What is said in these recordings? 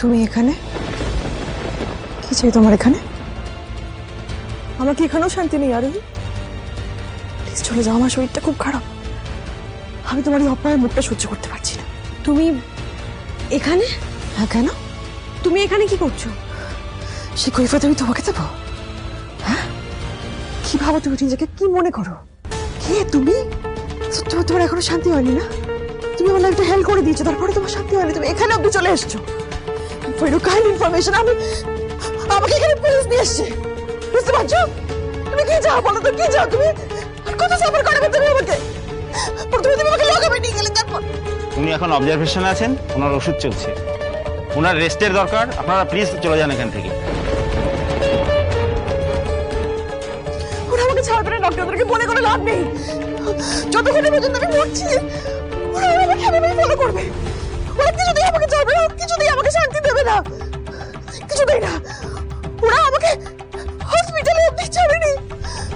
তুমি এখানে কি চাই তোমার এখানে? আমার কি এখানেও শান্তি নেই? আরোহী প্লিজ চলে যাও, আমার শরীরটা খুব খারাপ। আমি তোমার এই অপমানের মুখটা সহ্য করতে পারছি না। তুমি এখানে? হ্যাঁ, কেন? তুমি এখানে কি করছো? সে কৈফিয়ত আমি তোমাকে দেবো? হ্যাঁ, কি ভাবো তুমি নিজেকে? কি মনে করো? কে তুমি? সত্যি তোমার এখনো শান্তি হয়নি না? তুমি আমার একটা হেল্প করে দিয়েছো, তারপরে তোমার শান্তি হয়নি, তুমি এখানে অব্দি চলে এসছো। ফর ইউর কাইন্ড ইনফরমেশন, আমাকে এখানে পুলিশ নিয়ে এসছে, বুঝতে পারছো? তুমি কি যাও বলো তো, কি যাও তুমি? আর কত সাফার করাবে তুমি আমাকে? প্রথমে তুমি আমাকে লাগাবে নিয়ে গেলে, তারপর উনি এখন অবজারভেশনে আছেন, ওনার ওষুধ চলছে, ওনার রেস্টের দরকার। আপনারা প্লিজ চলে যান এখান থেকে। ওরা আমাকে ছাড়বে না, ডক্টরদেরকে বলে কোনো লাভ নেই। যতক্ষণ পর্যন্ত আমি মরছি ওরা আমাকে এভাবেই ফলো করবে। ওরা কিছুতেই আমাকে ছাড়বে না, কিছুতেই আমাকে শান্তি দেবে না, কিছুতেই না। ওরা আমাকে হসপিটালে অব্দি ছাড়েনি,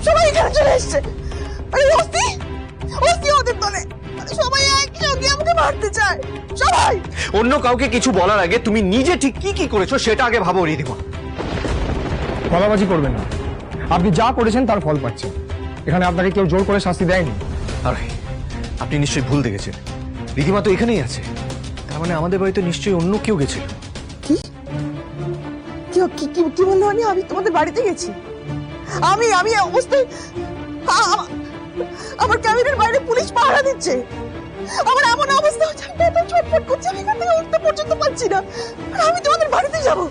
সবাই এখানে চলে এসছে। আরে অস্তি অস্তি ওদের দলে, সবাই একসঙ্গে আমাকে মারতে চায়, সবাই। অন্য কাউকে কিছু বলার আগে তুমি নিজে ঠিক কি কি করেছো সেটা আগে ভাবো রিধিমা। গলাবাজি করবেন না, আপনি যা করেছেন তার ফল পাচ্ছেন। এখানে আপনাকে কেউ জোর করে শাস্তি দেয়নি। আরে আপনি নিশ্চয়ই ভুল দেখেছেন, রিধিমা তো এখানেই আছে। তার মানে আমাদের বাড়িতে নিশ্চয়ই অন্য কেউ গেছিল। কি কি কি কি কি বললো? আমি তোমাদের বাড়িতে গেছি? আমি আমি এই অবস্থায় আমার ক্যাবিনের বাইরে পুলিশ পাহারা দিচ্ছে, আমার এমন অবস্থা হচ্ছে আমি এত ছটফট করছি, আমি এখান থেকে উঠতে পর্যন্ত পারছি না, আর আমি তোমাদের বাড়িতে যাবো?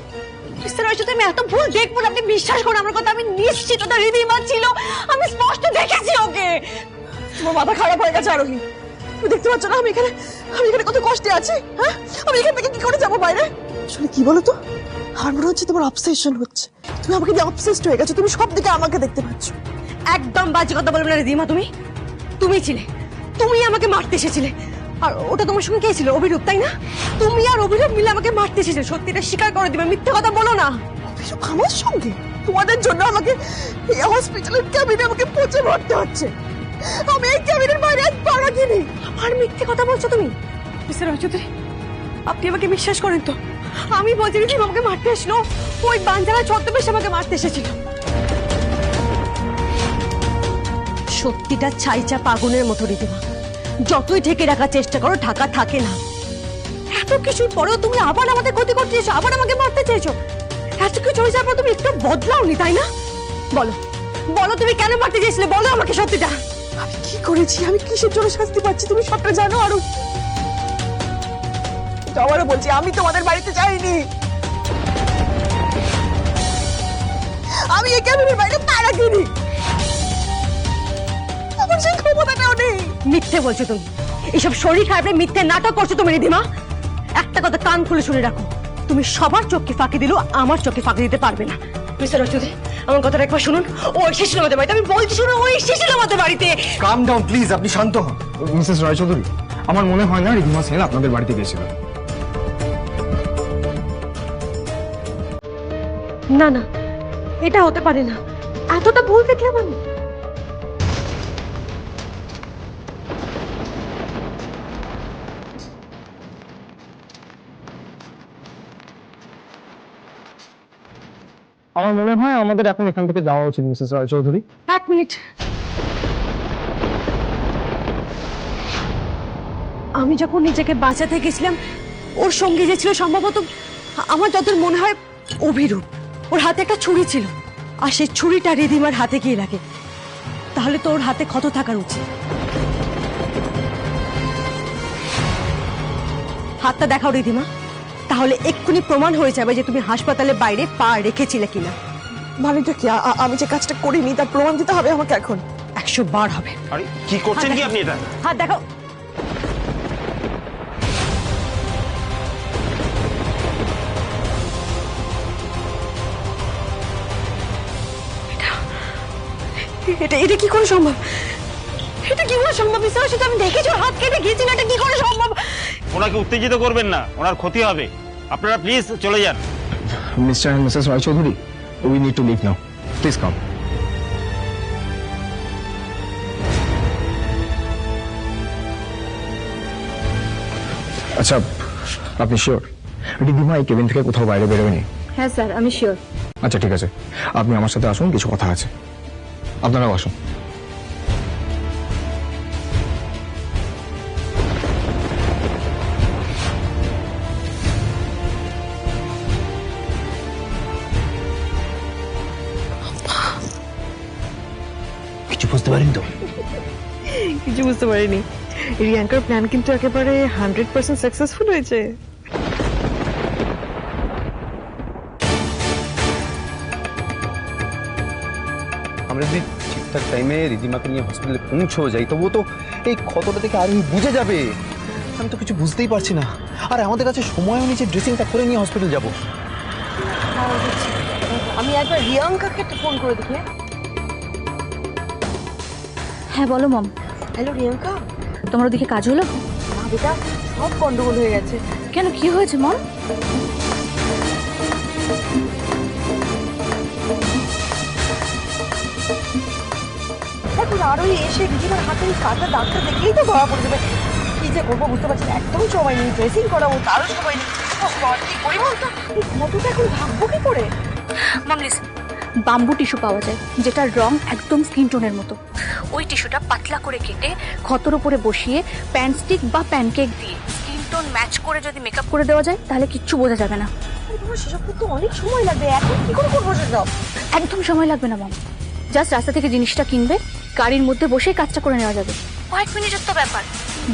মিস্টার রায়চৌধুরী, আমি এত ভুল দেখবো না, আপনি বিশ্বাস করুন আমার কথা। আমি নিশ্চিত ওটা রিধিমা ছিল, আমি স্পষ্ট দেখেছি ওকে। তোমার মাথা খারাপ হয়ে গেছে আরোহী, তুমি দেখতে পাচ্ছ না আমি এখানে কত কষ্টে আছি? হ্যাঁ, আমি এখান থেকে কি করে যাবো বাইরে? আসলে কি বলো তো, আমার মনে হচ্ছে তোমার অবসেশন হচ্ছে, তুমি আমাকে দিয়ে অবসেসড হয়ে গেছো, তুমি সব দিকে আমাকে দেখতে পাচ্ছ। একদম বাজে কথা বলবে না রিধিমা। তুমি ছিলে, তুমি আমাকে মারতে এসেছিলে। আর ওটা তোমার সঙ্গে কে ছিল? অভিরূপ, তাই না? তুমি আর অভিরূপ মিলে আমাকে মারতে এসেছিলে। সত্যিটা স্বীকার করে দিবে, মিথ্যে কথা বলো না। অভিযোগ আমার সঙ্গে? তোমাদের জন্য আমাকে এই হসপিটালের ক্যাবিনে আমাকে পচে মরতে হচ্ছে, আমি এই ক্যাবিনের বাইরে এক পা রাখিনি। আমার মিথ্যে কথা বলছো তুমি? মিস্টার রায়চৌধুরী, আপনি আমাকে বিশ্বাস করেন তো? আমি বলছি রিধিমা আমাকে মারতে এসলো, ওই বাঞ্জারা ছদ্মবেশে আমাকে মারতে এসেছিল। সত্যিটা ছাইচাপ আগুনের মতো রিধিমা, যতই ঢেকে রাখার চেষ্টা করো ঢাকা থাকে না। এত কিছুর পরেও তুমি আবার আমাদের ক্ষতি করতে চেয়েছো, আবার আমাকে মারতে চেয়েছো। এত কিছু হয়ে যাওয়ার পর তুমি একটু বদলাওনি, তাই না? বলো বলো, তুমি কেন মারতে চেয়েছিলে? বলো আমাকে সত্যিটা। আমি কি করেছি, আমি কিসের জন্য শাস্তি পাচ্ছি তুমি সবটা জানো। আরো আবারও বলছি, আমি তোমাদের বাড়িতে যাইনি, আমি এই ক্যাবিনের বাইরে পা রাখিনি, আমার সেই ক্ষমতাটাও নেই। মিথ্যে বলছো তুমি, এইসব শরীর খারাপে মিথ্যে নাটক করছো তুমি রিধিমা। একটা কথা কান খুলে শুনে রাখো, তুমি সবার চোখকে ফাঁকি দিলেও আমার চোখে ফাঁকি দিতে পারবে না। মিস্টার রায়চৌধুরী, আমার কথাটা একবার শুনুন। ও এসেছিল আমাদের বাড়িতে, আমি বলছি শুনুন, ও এসেছিল আমাদের বাড়িতে। কাম ডাউন প্লিজ, আপনি শান্ত হন। মিসেস রায়চৌধুরী, আমার মনে হয় না রিধিমা সেন আপনাদের বাড়িতে গেছিল। না না, এটা হতে পারে না, এতটা ভুল দেখলাম আমি। আমার মনে হয় আমাদের এখন এখান থেকে যাওয়া উচিত মিসেস রায়চৌধুরী। এক মিনিট, আমি যখন নিজেকে বাঁচাতে গেছিলাম, ওর সঙ্গে যে ছিল সম্ভবত, আমার যতদূর মনে হয় অভিরূপ। ওর হাতে একটা ছুরি ছিল, আর সেই ছুরিটা রিধিমার হাতে গিয়ে লাগে। তাহলে তো ওর হাতে ক্ষত থাকার উচিত। হাতটা দেখাও রিধিমা, তাহলে এক্ষুনি প্রমাণ হয়ে যাবে যে তুমি হাসপাতালের বাইরে পা রেখেছিলে কিনা। মানেটা কি? আমি যে কাজটা করিনি তার প্রমাণ দিতে হবে আমাকে এখন? 100 বার হবে। আরে কি করছেন কি আপনি? এটা হাত দেখাও। এটা এটা কি করে সম্ভব? এটা কি করে সম্ভব? মিস্টার রায়চৌধুরী, আমি দেখেছি ওর হাত কেটে গিয়েছিল, এটা কি করে সম্ভব? ওনাকে উত্তেজিত করবেন না, ওনার ক্ষতি হবে। আপনারা প্লিজ চলে যান। Mr and Mrs Raychaudhuri, we need to leave now, please come. আচ্ছা, আপনি শিওর রিদিমা এই কেবিন থেকে কোথাও বাইরে বেরোয়নি? হ্যাঁ স্যার, আমি শিওর। আচ্ছা ঠিক আছে, আপনি আমার সাথে আসুন, কিছু কথা আছে। আপনারাও আসুন। কিছু বুঝতে পারিনি তো? কিছু বুঝতে পারিনি। রিয়াঙ্কার প্ল্যান কিন্তু একেবারে 100% সাকসেসফুল হয়েছে। আমরা যদি ঠিকঠাক টাইমে রিদিমাকে নিয়ে হসপিটালে পৌঁছেও যাই, তবুও তো এই ক্ষতটা থেকে আরোহী বুঝে যাবে। আমি তো কিছু বুঝতেই পারছি না। আর আমাদের কাছে সময়ও নেই যে ড্রেসিংটা করে নিয়ে হসপিটাল যাব। আমি একবার রিয়াঙ্কাকে একটা ফোন করে দেখি। হ্যাঁ বলো মম। হ্যালো রিয়াঙ্কা, তোমার ওদিকে কাজ হলো? না বেটা, সব গন্ডগোল হয়ে গেছে। কেন, কি হয়েছে মম? এখন আরোই এসে রিদিমার হাতে কাটা দাগটা দেখলেই তো ধরা পড়ে যাবে। কি যে করবো বুঝতে পারছি না, একদম সময় নেই, ড্রেসিং করাবো তারও সময় নেই। কি করি বলতো, এই ফটোটা এখন ভাববো কি করে? মম লিসেন, বাম্বু টিস্যু পাওয়া যায় যেটার রং একদম স্কিন টোনের মতো। ওই টিস্যুটা পাতলা করে কেটে ক্ষতর উপরে বসিয়ে প্যান স্টিক বা প্যানকেক দিয়ে স্কিন টোন ম্যাচ করে যদি মেকআপ করে দেওয়া যায় তাহলে কিচ্ছু বোঝা যাবে না। তোমার সেসব করতে অনেক সময় লাগবে, এখন কি করে করবো সেসব? একদম সময় লাগবে না মম, জাস্ট রাস্তা থেকে জিনিসটা কিনবে, গাড়ির মধ্যে বসেই কাজটা করে নেওয়া যাবে। কয়েক মিনিটের তো ব্যাপার,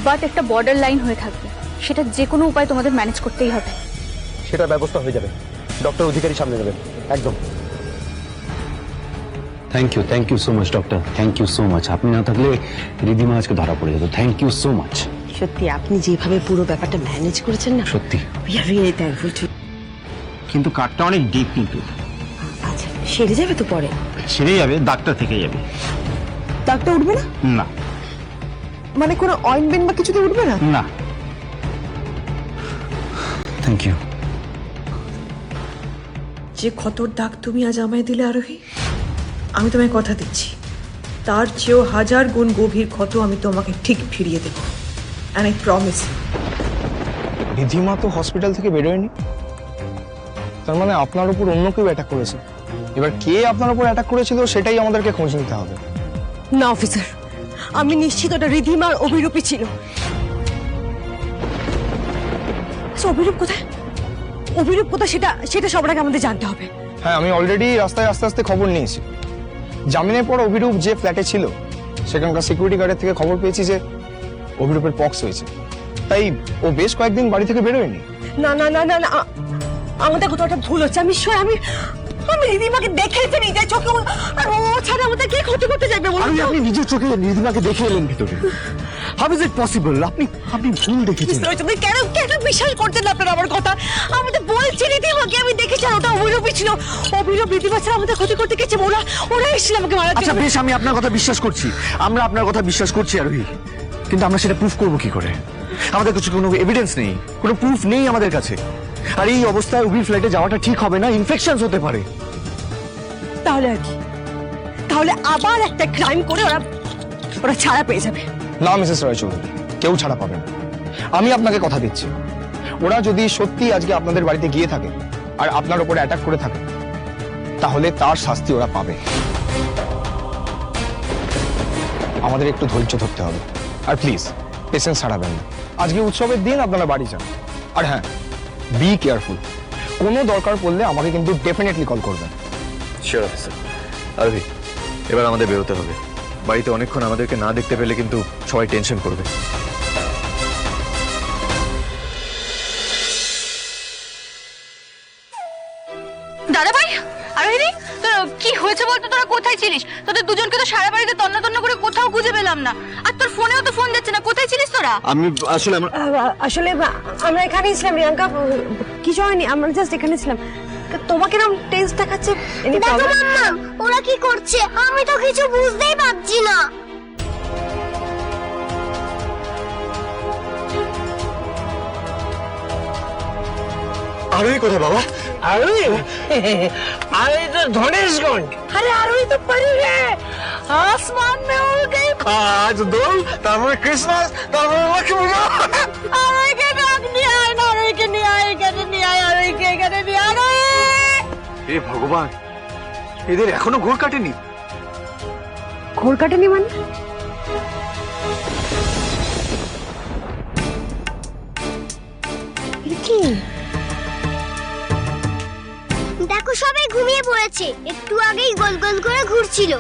বাট একটা বর্ডার লাইন হয়ে থাকবে, সেটা যে কোনো উপায় তোমাদের ম্যানেজ করতেই হবে। সেটা ব্যবস্থা হয়ে যাবে, ডক্টর অধিকারী সামনে নেবেন একদম। Thank you so much doctor, thank you so much. আপনি না থাকলে রিদিমা আজকে ধরা পড়ে যেত। Thank you so much. সত্যি আপনি যেভাবে পুরো ব্যাপারটা ম্যানেজ করেছেন না, সত্যি, we are really thankful to. কিন্তু কাটটা অনেক ডিপ, কিন্তু আচ্ছা, সেরে যাবে তো পরে? সেরে যাবে, দাগটা থেকে যাবে। দাগটা উঠবে না? না মানে কোনো অয়েন্টমেন্ট বা কিছুতে উঠবে না? না। Thank you. যে ক্ষতর দাগ তুমি আজ আমায় দিলে আরোহী, আমি তোমায় কথা দিচ্ছি তার চেয়েও 1000 গুণ গভীর ক্ষত আমি তোমাকে ঠিক ফিরিয়ে দেবো। And I promise. রিধিমা তো হসপিটাল থেকে বেরোয়নি, তার মানে আপনার উপর অন্য কেউ অ্যাটাক করেছে। এবার কে আপনার উপর অ্যাটাক করেছিল সেটাই আমাদেরকে খোঁজ নিতে হবে। না অফিসার, আমি নিশ্চিত ওটা রিধিমার অভিরূপই ছিল। আচ্ছা, অভিরূপ কোথায়? অভিরূপ কোথায় সেটা সবার আগে আমাদের জানতে হবে। হ্যাঁ, আমি অলরেডি রাস্তায় আস্তে আস্তে খবর নিয়েছি। জামিনের পর অভিরূপ যে ফ্ল্যাটে ছিল সেখানকার সিকিউরিটি গার্ডের থেকে খবর পেয়েছি যে অভিরূপের পক্স হয়েছে, তাই ও বেশ কয়েকদিন বাড়ি থেকে বেরোয়নি। না না না না না, আমাদের কোথাও একটা ভুল হচ্ছে। আমি শিওর আমি রিধিমাকে দেখেছি নিজের চোখে, আর ও ছাড়া আমাদের কে ক্ষতি করতে যাবে বলুন তো? আপনি নিজের চোখে রিদিমাকে দেখে এলেন ভিতরে। How is it possible? আপনি ভুল দেখেছেন। তুমি কেন কেন বিশ্বাস করছেন না আপনারা আমার কথা? আমাদের বলছি রিধিমাকে আমি দেখেছি, আর ওটা অভিরূপই ছিল। অভিরূপ রিধিমা ছাড়া আমাদের ক্ষতি করতে গেছে, ওরা এসেছিল আমাকে মারার আচ্ছা জন্য। বেশ, আমি আপনার কথা বিশ্বাস করছি, আমরা আপনার কথা বিশ্বাস করছি আরোহী, কিন্তু আমরা সেটা প্রুফ করবো কি করে? আমাদের কাছে কোনো এভিডেন্স নেই, কোনো প্রুফ নেই আমাদের কাছে। আর এই অবস্থায় অভির ফ্লাইটে যাওয়াটা ঠিক হবে না, ইনফেকশন হতে পারে। তাহলে আর কি? তাহলে আবার একটা ক্রাইম করে ওরা ছাড়া পেয়ে যাবে। না মিসেস রায়চৌধুরী, কেউ ছাড়া পাবে না। আমি আপনাকে কথা দিচ্ছি, ওরা যদি সত্যি আজকে আপনাদের বাড়িতে গিয়ে থাকে আর আপনার উপরে অ্যাটাক করে থাকে, তাহলে তার শাস্তি ওরা পাবে। আমাদের একটু ধৈর্য ধরতে হবে, আর প্লিজ পেশেন্স হারাবেন না। আজকে উৎসবের দিন, আপনারা বাড়ি যান। আর হ্যাঁ, বি কেয়ারফুল। কোনো দরকার পড়লে আমাকে কিন্তু ডেফিনেটলি কল করবেন। Sure officer. আরোহী, এবার আমাদের বেরোতে হবে। বাড়িতে অনেকক্ষণ আমাদেরকে না দেখতে পেলে কিন্তু সবাই টেনশন করবে। দাদা ভাই, আরোহিণী, তোর কি হয়েছে বলতো? তোরা কোথায় ছিলিস? তোদের দুজনকে তো সারা বাড়িতে তন্ন তন্ন করে কোথাও খুঁজে পেলাম না, আর তোর ফোনেও তো ফোন যাচ্ছে না। কোথায় ছিলিস তোরা? আমি আসলে আসলে আমরা এখানেই ছিলাম রিয়াঙ্কা, কিছু হয়নি, আমরা জাস্ট এখানে ছিলাম। তোমাকে এরকম টেস্ট দেখাচ্ছে, এনি প্রবলেম? ওরা কি করছে আমি তো কিছু বুঝতেই পারছি না। আরোহী কোথায় বাবা? আরোই तो धनेशगंज। अरे आरोही तो परी है, आसमान में उड़ गई। আজ দোল, তারপরে ক্রিসমাস, তারপরে লক্ষ্মী পূজা। आरोही के नाक नहीं आए ना, आरोही के नहीं आए, कहते नहीं आए। ভগবান, এদের এখনো ঘোর কাটেনি। ঘোর কাটেনি মানে? কি দেখো সবাই ঘুমিয়ে পড়েছে, একটু আগেই গোল গোল করে ঘুরছিল।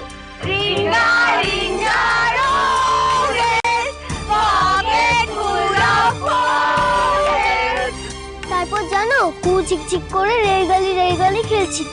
তারপর জানো কু চিকচিক করে রেলগালি খেলছিল।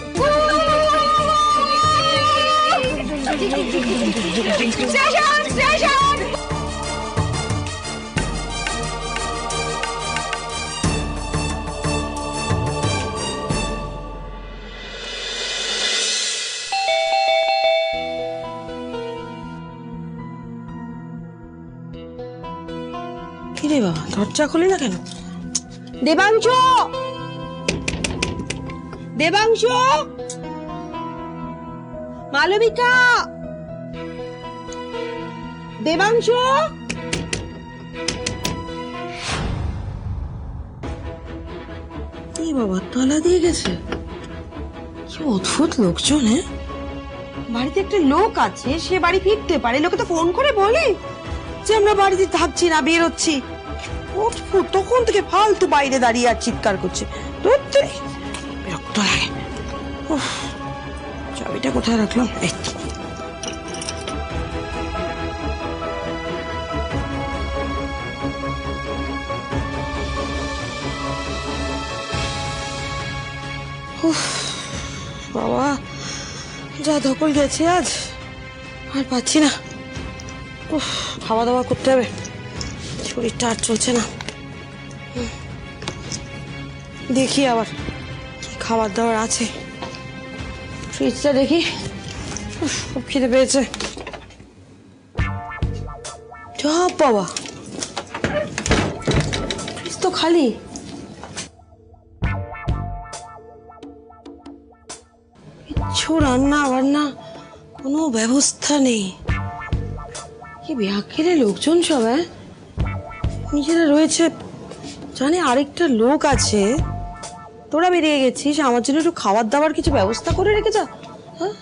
কিরে বাবা, দরজা খুলি না কেন? দেবাংশু, দেবাংশু, মালবিকা, দেবাংশু। কি বাবা, তালা দিয়ে গেছে? কি অদ্ভুত লোকজন। হ্যাঁ, বাড়িতে একটা লোক আছে, সে বাড়ি ফিরতে পারে, লোকে তো ফোন করে বলে যে আমরা বাড়িতে থাকছি না, বেরোচ্ছি। অদ্ভুত, তখন থেকে ফালতু বাইরে দাঁড়িয়ে আর চিৎকার করছে। বিরক্ত লাগে। উফ, চাবিটা কোথায় রাখলাম? এই উফ, বাবা যা ধকল গেছে আজ, আর পাচ্ছি না। উফ, খাওয়া দাওয়া করতে হবে, শরীরটা আর চলছে না। দেখি আবার কি খাবার দাবার আছে, ফ্রিজটা দেখি। উফ, খুব খিদে পেয়েছে। যা বাবা, ফ্রিজ তো খালি। কিচ্ছু রান্না বান্না কোনো ব্যবস্থা নেই। কি ব্যাকেলে লোকজন সব। হ্যাঁ, নিজেরা রয়েছে, জানে আরেকটা লোক আছে। তোরা বেরিয়ে গেছিস, আমার জন্য একটু খাবার দাবার কিছু ব্যবস্থা করে রেখে যা। হ্যাঁ,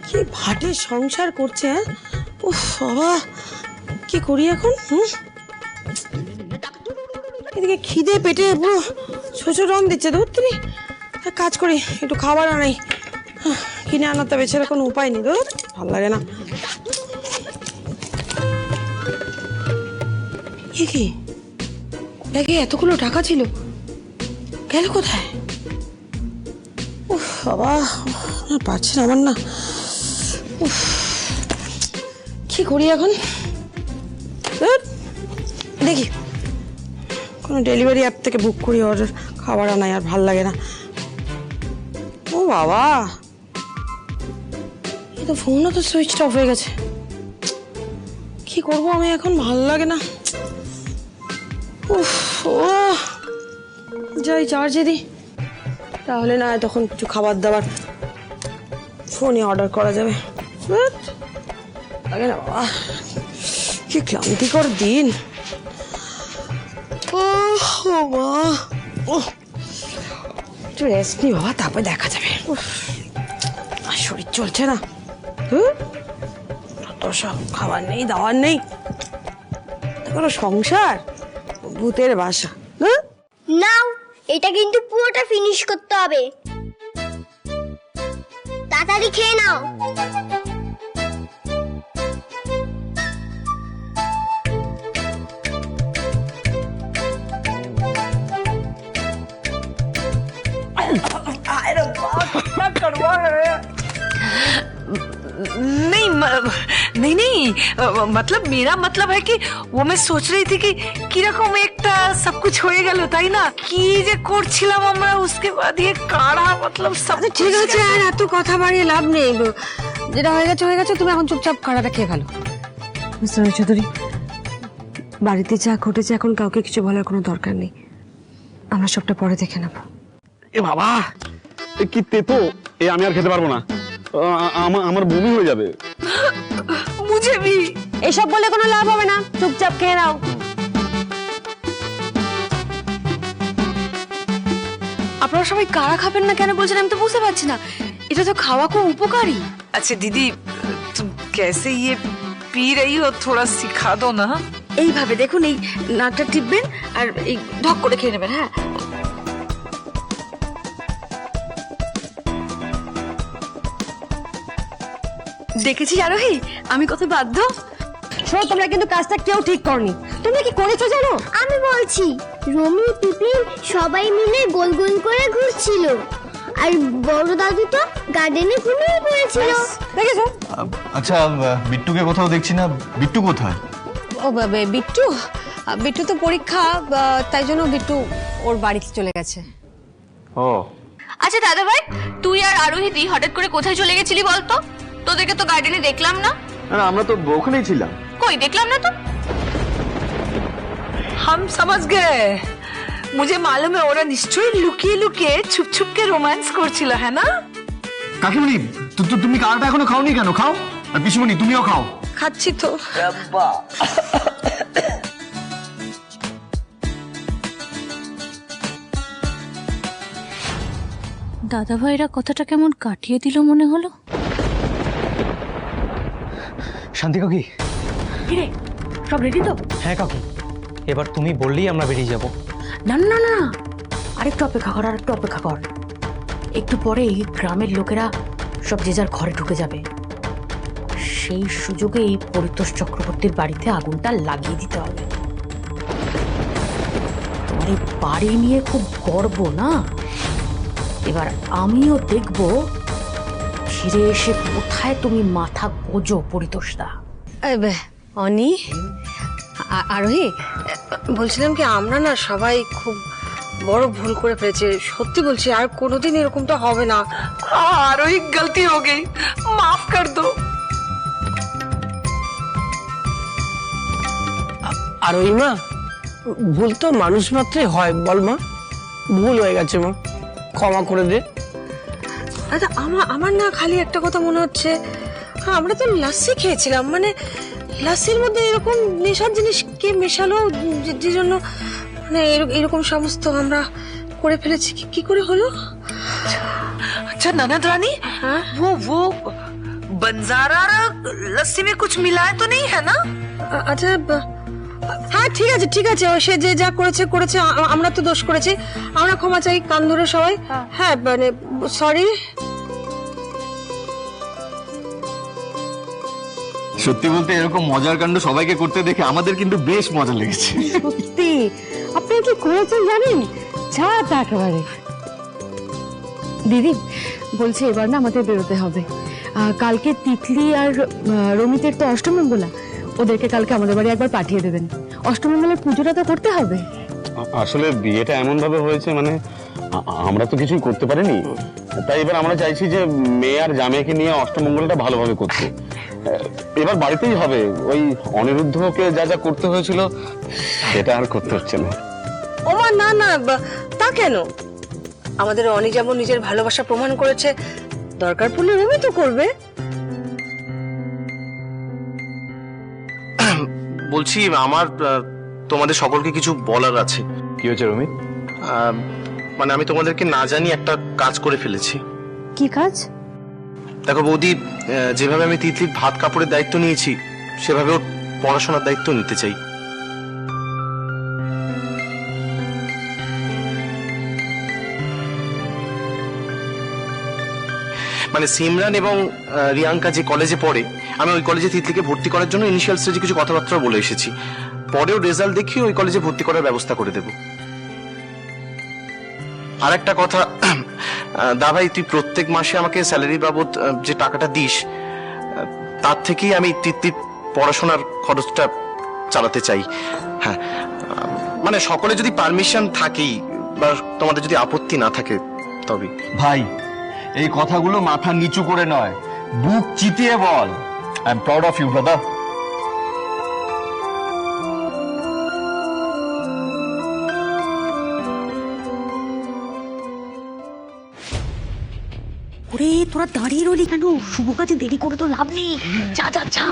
কি ভাটে সংসার করছে। হ্যাঁ, উফ বাবা, কি করি এখন? এদিকে খিদে পেটে পুরো ছোট রং দিচ্ছে। ধরতে কাজ করি, একটু খাবার আনাই। কিনে আনার তো বেচারা কোনো উপায় নেই। ধর, ভালো লাগে না। কি ব্যাগে এতগুলো টাকা ছিল, গেল কোথায়? উফ বাবা, পারছি না আমার না। উফ, কি করি এখন? দেখি কোনো ডেলিভারি অ্যাপ থেকে বুক করি, অর্ডার খাবার আনাই। আর ভাল লাগে না। ও বাবা, এই তো ফোনও তো সুইচটা অফ হয়ে গেছে। কি করবো আমি এখন, ভাল লাগে না। উফ, ও যাই চার্জে দিই, তাহলে না তখন কিছু খাবার দাবার ফোনে অর্ডার করা যাবে। লাগে না বাবা, কি ক্লান্তিকর দিন। একটু রেস্ট নি বাবা, তারপরে দেখা যাবে। আর শরীর চলছে না। তো সব খাবার নেই, দাবার নেই, কোনো সংসার ভূতের বাসা। নাও, এটা কিন্তু পুরোটা ফিনিশ করতে হবে, তাড়াতাড়ি খেয়ে নাও। नहीं नहीं, मतलब मेरा मतलब है कि वो मैं सोच रही थी कि কিরকম একটা সবকিছু হয়ে গেল, তাই না? কি যে করছিলাম আমরা, उसके बाद ये काढ़ा मतलब सब। ঠিক আছে, আর এত কথা বাড়িয়ে লাভ নেই। যেটা হয়ে গেছে হয়ে গেছে, তুমি এখন চুপচাপ কাড়াটা খেয়ে ফেলো। মিস্টার চৌধুরী, বাড়িতে যা ঘটেছে এখন কাউকে কিছু বলার কোনো দরকার নেই। আমরা সবটা পরে দেখে নেব। এ বাবা, কি তেতো! এ আমি আর খেতে পারবো না, আমার বমি হয়ে যাবে। मुझे भी এসব বলে কোনো লাভ হবে না, চুপচাপ খেয়ে নাও। আপনারা সবাই কারা খাবেন না কেন বলছেন আমি তো বুঝতে পারছি না। এটা তো খাওয়া খুব উপকারী। अच्छा दीदी तुम कैसे ये पी रही हो, थोड़ा सिखा दो ना। এইভাবে দেখুন, এই নাকটা টিপবেন আর এই ঢক করে খেয়ে নেবেন। হ্যাঁ, দেখেছিস আরোহী আমি কত বাধ্য। শোনো, তোমরা কিন্তু কাজটা কেউ ঠিক করনি। তুমি কি করেছো জানো? আমি বলছি, রমি পিপিন সবাই মিলে গোল গোল করে ঘুরছিল, আর বড় দাদু তো গার্ডেনে ঘুমিয়ে পড়েছিল। দেখেছো? আচ্ছা, বিট্টুকে কোথাও দেখছি না। বিট্টু কোথায়? ও বাবা, বিট্টু তো পরীক্ষা, তাই জন্য বিট্টু ওর বাড়িতে চলে গেছে। ও আচ্ছা দাদা ভাই, তুই আর আরোহী দি হঠাৎ করে কোথায় চলে গেছিলি বলতো? তোদেরকে তো গার্ডেনে দেখলাম না। আমরা তো ওখানেই ছিলাম। কই দেখলাম না তো। हम समझ गए, मुझे मालूम है ওরা নিশ্চয়ই লুকিয়ে লুকিয়ে ছুপ ছুপ কে রোম্যান্স করছিল, হ্যাঁ না? কাকিমণি, তুমি কারাটা এখনো খাওনি কেন? খাও। আর পিসিমণি তুমিও খাও। খাচ্ছি তো। দাদা ভাইরা কথাটা কেমন কাটিয়ে দিল মনে হলো। শান্তি কাকি। কিরে, সব রেডি তো? হ্যাঁ কাকু, এবার তুমি বললেই আমরা বেরিয়ে যাব। না না না, আরেকটু অপেক্ষা কর, আরেকটু অপেক্ষা কর। একটু পরেই গ্রামের লোকেরা সব যে যার ঘরে ঢুকে যাবে। সেই সুযোগে এই পরিতোষ চক্রবর্তীর বাড়িতে আগুনটা লাগিয়ে দিতে হবে। তোমার এই বাড়ি নিয়ে খুব গর্ব না? এবার আমিও দেখব ফিরে এসে কোথায় তুমি মাথা গোজো পরিতোষদা। অনি, আরোহী, বলছিলাম কি, আমরা না সবাই খুব বড় ভুল করে ফেলেছি, সত্যি বলছি, আর কোনোদিন এরকমটা হবে না। आरोही गलती हो गई, माफ कर दो। আর ওই মা, ভুল তো মানুষ মাত্রই হয়, বল মা, ভুল হয়ে গেছে মা, ক্ষমা করে দে। আচ্ছা, আমার না খালি একটা কথা মনে হচ্ছে, আমরা তো লাস্সি খেয়েছিলাম, মানে লাস্সির মধ্যে এরকম নেশার জিনিস কে মেশালো যে জন্য মানে এরকম সমস্ত আমরা করে ফেলেছি। কি করে হলো? अच्छा ननद रानी, वो बंजारा लस्सी में कुछ मिलाया तो नहीं है ना? আচ্ছা, হ্যাঁ ঠিক আছে, ও সে যে যা করেছে করেছে, আমরা তো দোষ করেছি, আমরা ক্ষমা চাই কান ধরে সবাই। হ্যাঁ মানে সরি। সত্যি বলতে এরকম মজার কাণ্ড সবাইকে করতে দেখে আমাদের কিন্তু বেশ মজা লেগেছে। সত্যি আপনি কি করেছেন জানেন? যা তা একেবারে। দিদি বলছে এবার না আমাদের বেরোতে হবে। কালকে তিতলি আর রমিতের তো অষ্টমঙ্গলা, ওদেরকে কালকে আমাদের বাড়ি একবার পাঠিয়ে দেবেন। অষ্টমঙ্গলের পুজোটা তো করতে হবে। আসলে বিয়েটা এমন ভাবে হয়েছে, মানে আমরা তো কিছুই করতে পারিনি, তাই এবার আমরা চাইছি যে মেয়ে আর জামাইকে নিয়ে অষ্টমঙ্গলটা ভালোভাবে করতে। এবার বাড়িতেই হবে, ওই অনিরুদ্ধকে যা যা করতে হয়েছিল সেটা আর করতে হচ্ছে না। ওমা না না, তা কেন? আমাদের অনি যেমন নিজের ভালোবাসা প্রমাণ করেছে, দরকার পড়লে রমি তো করবে। বলছি, আমার তোমাদের সকলকে কিছু বলার আছে। কি হয়েছে রমি? মানে আমি তোমাদেরকে না জানি একটা কাজ করে ফেলেছি। কি কাজ? দেখো বৌদি, যেভাবে আমি তিতলির ভাত কাপড়ের দায়িত্ব নিয়েছি, সেভাবে ওর পড়াশোনার দায়িত্ব নিতে চাই। মানে সিমরান এবং রিয়াঙ্কা যে কলেজে পড়ে, আমি ওই কলেজে তিতলিকে ভর্তি করার জন্য ইনিশিয়াল স্টেজে কিছু কথাবার্তা বলে এসেছি। পরেও রেজাল্ট দেখিয়ে ওই কলেজে ভর্তি করার ব্যবস্থা করে দেব। আর একটা কথা, দা ভাই, তুই প্রত্যেক মাসে আমাকে স্যালারি বাবদ যে টাকাটা দিস, তার থেকেই আমি তিতলির পড়াশোনার খরচটা চালাতে চাই। হ্যাঁ, মানে সকলে যদি পারমিশন থাকেই, বা তোমাদের যদি আপত্তি না থাকে তবে। ভাই, এই কথাগুলো মাথা নিচু করে নয়, বুক চিতিয়ে বল। I am proud of you brother. ওরে তোরা দাঁড়িয়ে রইলি কেন? শুভ কাজে দেরি করে তো লাভ নেই। যা যা যা,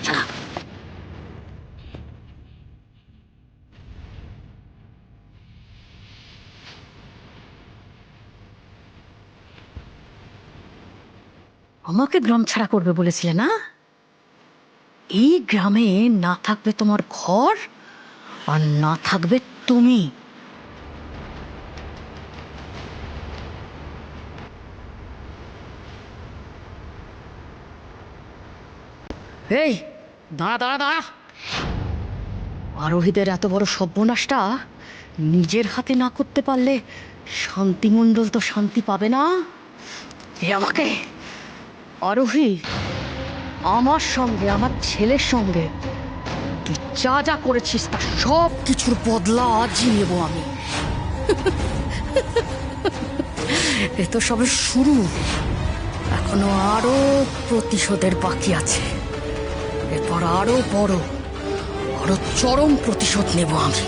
যা। আমাকে গ্রাম ছাড়া করবে বলেছিলে না? এই গ্রামে না থাকবে তোমার ঘর আর না থাকবে তুমি। এই দাঁড়া দাঁড়া দাঁড়া, আরোহীদের এত বড় সর্বনাশটা নিজের হাতে না করতে পারলে শান্তিমণ্ডল তো শান্তি পাবে না। এ আমাকে আরোহী, আমার সঙ্গে আমার ছেলের সঙ্গে তুই যা যা করেছিস তার সব কিছুর বদলা আজই নেব আমি। এ তো সবে শুরু, এখনো আরো প্রতিশোধের বাকি আছে। এরপর আরো বড় আরো চরম প্রতিশোধ নেব আমি।